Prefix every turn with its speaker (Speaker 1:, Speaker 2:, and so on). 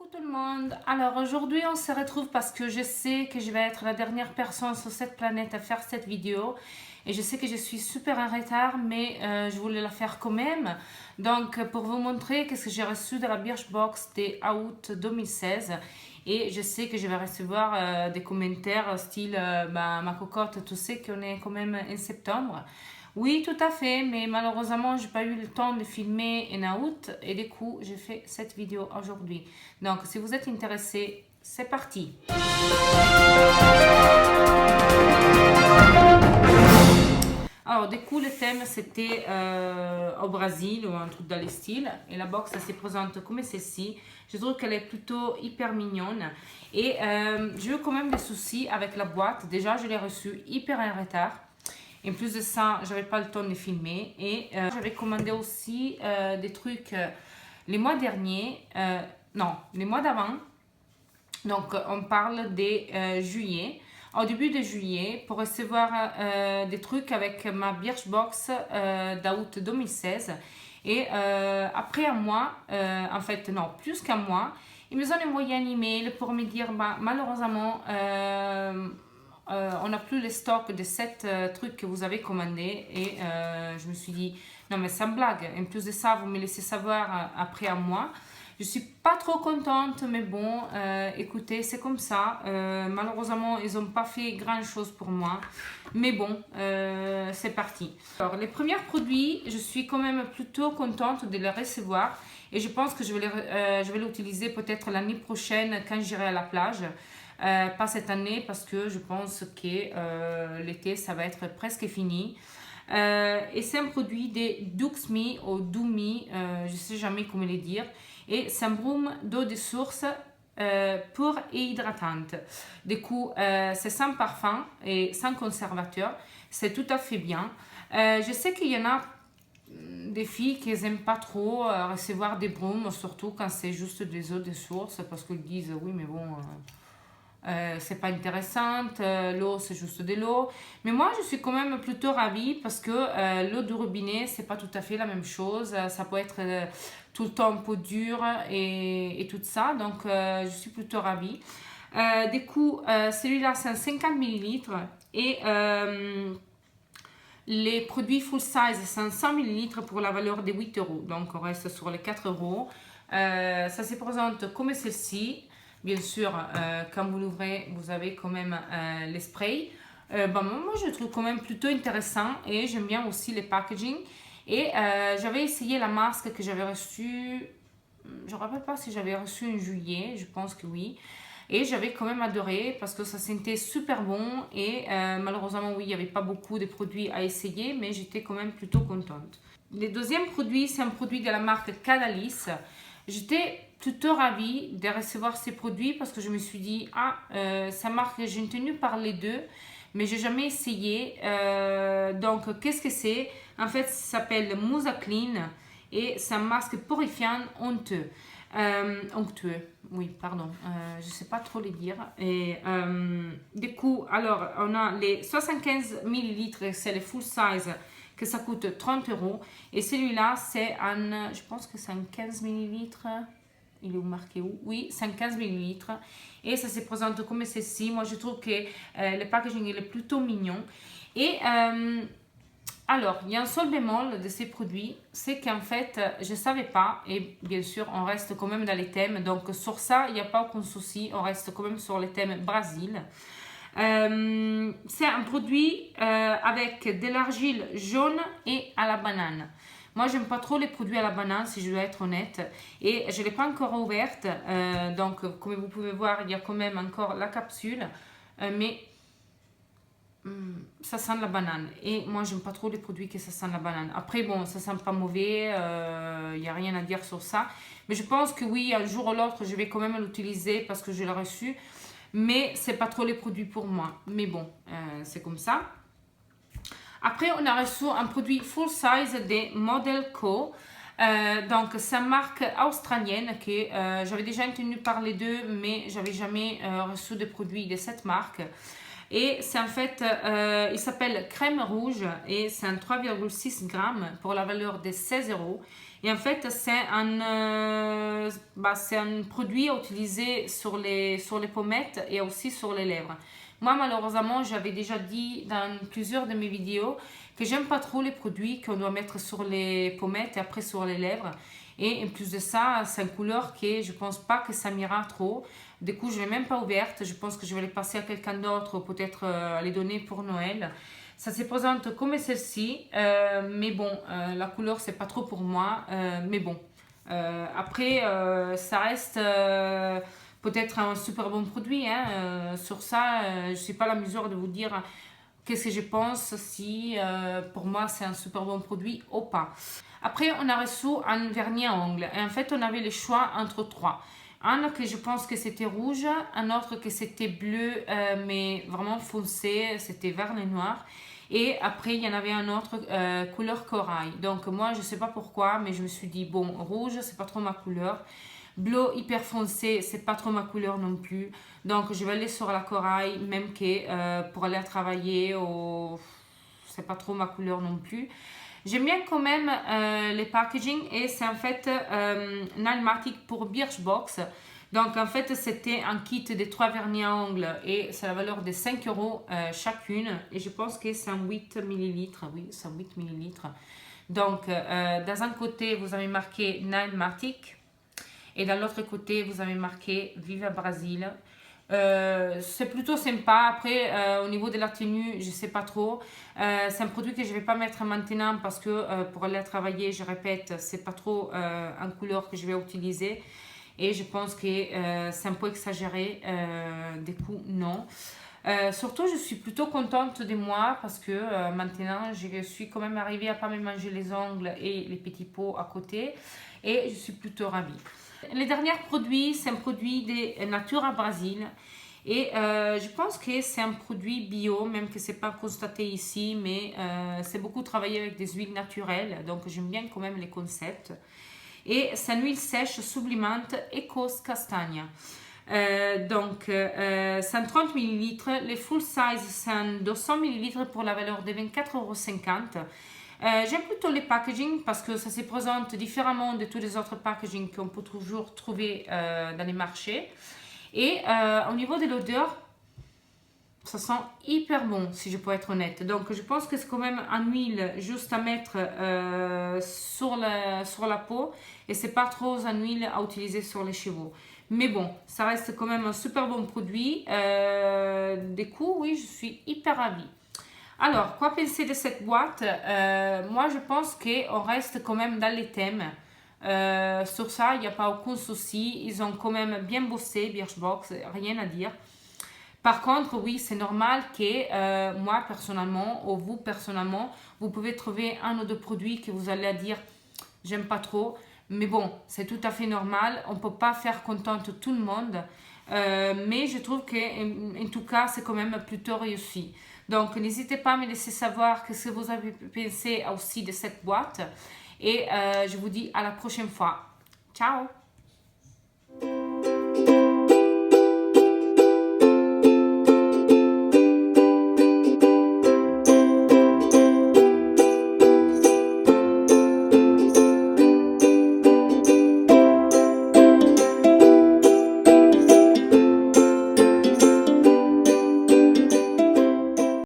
Speaker 1: Coucou tout le monde. Alors aujourd'hui on se retrouve parce que je sais que je vais être la dernière personne sur cette planète à faire cette vidéo et je sais que je suis super en retard mais je voulais la faire quand même. Donc pour vous montrer qu'est-ce que j'ai reçu de la Birchbox de août 2016 et je sais que je vais recevoir des commentaires style ma cocotte, tu sais qu'on est quand même en septembre. Oui, tout à fait, mais malheureusement, j'ai pas eu le temps de filmer en août et du coup, j'ai fait cette vidéo aujourd'hui. Donc, si vous êtes intéressé, c'est parti. Alors, du coup, le thème, c'était au Brésil ou un truc dans le style. Et la box, elle se présente comme celle-ci. Je trouve qu'elle est plutôt hyper mignonne. Et j'ai eu quand même des soucis avec la boîte. Déjà, je l'ai reçue hyper en retard. En plus de ça, j'avais pas le temps de filmer et j'avais commandé aussi des trucs les mois derniers, non, les mois d'avant. Donc, on parle de juillet. Au début de juillet, pour recevoir des trucs avec ma Birchbox d'août 2016. Et après un mois, en fait, non, plus qu'un mois, ils nous ont envoyé un email pour me dire, bah, malheureusement, on n'a plus le stock de 7 trucs que vous avez commandés. Et je me suis dit, non mais c'est une blague. En plus de ça, vous me laissez savoir après un mois. Je suis pas trop contente, mais bon, écoutez, c'est comme ça. Malheureusement, ils n'ont pas fait grand chose pour moi. Mais bon, c'est parti. Alors, les premiers produits, je suis quand même plutôt contente de les recevoir. Et je pense que je vais l'utiliser peut-être l'année prochaine quand j'irai à la plage. Pas cette année parce que je pense que l'été, ça va être presque fini. Et c'est un produit de Duxme ou Dumi, je ne sais jamais comment le dire. Et c'est un baume d'eau de source pure et hydratante. Du coup, c'est sans parfum et sans conservateur. C'est tout à fait bien. Je sais qu'il y en a des filles qui n'aiment pas trop recevoir des baumes, surtout quand c'est juste des eaux de source, parce qu'elles disent oui, mais bon. C'est pas intéressante, l'eau c'est juste de l'eau, mais moi je suis quand même plutôt ravie parce que l'eau du robinet c'est pas tout à fait la même chose, ça peut être tout le temps un peu dur et tout ça, donc je suis plutôt ravie. Du coup, celui-là c'est un 50 millilitres et les produits full size c'est 100 millilitres pour la valeur de 8 euros, donc on reste sur les 4 euros. Ça se présente comme celle-ci. Bien sûr, quand vous l'ouvrez, vous avez quand même les sprays. Moi, je le trouve quand même plutôt intéressant et j'aime bien aussi les packaging. Et j'avais essayé la masque que j'avais reçue, je ne me rappelle pas si j'avais reçu en juillet, je pense que oui. Et j'avais quand même adoré parce que ça sentait super bon et malheureusement, oui, il n'y avait pas beaucoup de produits à essayer, mais j'étais quand même plutôt contente. Le deuxième produit, c'est un produit de la marque Cadalis. J'étais plutôt ravie de recevoir ces produits parce que je me suis dit, ça marque, j'ai entendu parler d'eux, mais j'ai jamais essayé. Donc, qu'est-ce que c'est? En fait, ça s'appelle Musa Clean et c'est un masque purifiant onctueux. Onctueux, oui, pardon, je sais pas trop le dire. Et du coup, alors, on a les 75 millilitres, c'est le full size, que ça coûte 30 euros. Et celui-là, c'est un, je pense que c'est un 15 millilitres. Il est marqué où? Oui, c'est un 15 millilitres. Et ça se présente comme ceci. Moi, je trouve que le packaging il est plutôt mignon. Et alors, il y a un seul bémol de ces produits, c'est qu'en fait, je ne savais pas, et bien sûr, on reste quand même dans les thèmes. Donc, sur ça, il n'y a pas aucun souci. On reste quand même sur les thèmes Brésil. C'est un produit avec de l'argile jaune et à la banane. Moi, j'aime pas trop les produits à la banane, si je dois être honnête. Et je ne l'ai pas encore ouverte. Donc, comme vous pouvez voir, il y a quand même encore la capsule. Mais ça sent la banane. Et moi, j'aime pas trop les produits que ça sent la banane. Après, bon, ça sent pas mauvais. Il n'y a rien à dire sur ça. Mais je pense que oui, un jour ou l'autre, je vais quand même l'utiliser parce que je l'ai reçu. Mais c'est pas trop les produits pour moi. Mais bon, c'est comme ça. Après, on a reçu un produit full size de Model Co. Donc, c'est une marque australienne que j'avais déjà entendu parler d'eux, mais j'avais jamais reçu de produits de cette marque. Et c'est en fait, il s'appelle Crème Rouge et c'est un 3,6 grammes pour la valeur de 16 euros. Et en fait, c'est un produit à utiliser sur les pommettes et aussi sur les lèvres. Moi, malheureusement, j'avais déjà dit dans plusieurs de mes vidéos que j'aime pas trop les produits qu'on doit mettre sur les pommettes et après sur les lèvres. Et en plus de ça, c'est une couleur que je pense pas que ça m'ira trop. Du coup, je ne l'ai même pas ouverte. Je pense que je vais les passer à quelqu'un d'autre ou peut-être les donner pour Noël. Ça se présente comme celle-ci, mais bon, la couleur c'est pas trop pour moi, mais bon. Après, ça reste peut-être un super bon produit, hein. Sur ça, je suis pas à la mesure de vous dire qu'est-ce que je pense, si pour moi c'est un super bon produit ou pas. Après, on a reçu un vernis à ongles, et en fait, on avait le choix entre trois. Un que je pense que c'était rouge, un autre que c'était bleu, mais vraiment foncé, c'était vert et noir. Et après, il y en avait un autre couleur corail. Donc moi, je ne sais pas pourquoi, mais je me suis dit, bon, rouge, c'est pas trop ma couleur. Bleu hyper foncé, c'est pas trop ma couleur non plus. Donc je vais aller sur la corail, même que pour aller travailler, c'est pas trop ma couleur non plus. J'aime bien quand même les packaging, et c'est en fait Nailmatic pour Birchbox. Donc en fait c'était un kit de 3 vernis à ongles et c'est la valeur de 5 € chacune, et je pense que c'est un 8 ml, oui c'est un 8 ml. Donc dans un côté vous avez marqué Nailmatic et dans l'autre côté vous avez marqué Viva Brasil. C'est plutôt sympa. Après au niveau de la tenue je sais pas trop, c'est un produit que je vais pas mettre maintenant parce que pour aller travailler, je répète, c'est pas trop une couleur que je vais utiliser. Et je pense que c'est un peu exagéré, du coup non. Surtout je suis plutôt contente de moi parce que maintenant je suis quand même arrivée à pas me manger les ongles et les petits pots à côté, et je suis plutôt ravie. Le dernier produit, c'est un produit de Natura Brasil. Et je pense que c'est un produit bio, même que c'est pas constaté ici, mais c'est beaucoup travaillé avec des huiles naturelles, donc j'aime bien quand même les concepts. Et c'est une huile sèche sublimante Ecos Castagna. Donc, c'est 30 ml. Les full size, c'est 200 ml pour la valeur de 24,50 €. J'aime plutôt les packaging parce que ça se présente différemment de tous les autres packaging qu'on peut toujours trouver dans les marchés. Et au niveau de l'odeur, ça sent hyper bon, si je peux être honnête. Donc je pense que c'est quand même une huile juste à mettre sur la peau, et c'est pas trop une huile à utiliser sur les cheveux. Mais bon, ça reste quand même un super bon produit. Du coup, oui, je suis hyper ravie. Alors, quoi penser de cette boîte? Moi, je pense qu'on reste quand même dans les thèmes. Sur ça, il n'y a pas aucun souci. Ils ont quand même bien bossé, Birchbox, rien à dire. Par contre, oui, c'est normal que moi, personnellement, ou vous, personnellement, vous pouvez trouver un ou deux produits que vous allez dire « j'aime pas trop ». Mais bon, c'est tout à fait normal. On ne peut pas faire contente tout le monde. Mais je trouve que, en tout cas, c'est quand même plutôt réussi. Donc, n'hésitez pas à me laisser savoir ce que vous avez pensé aussi de cette boîte. Et je vous dis à la prochaine fois. Ciao!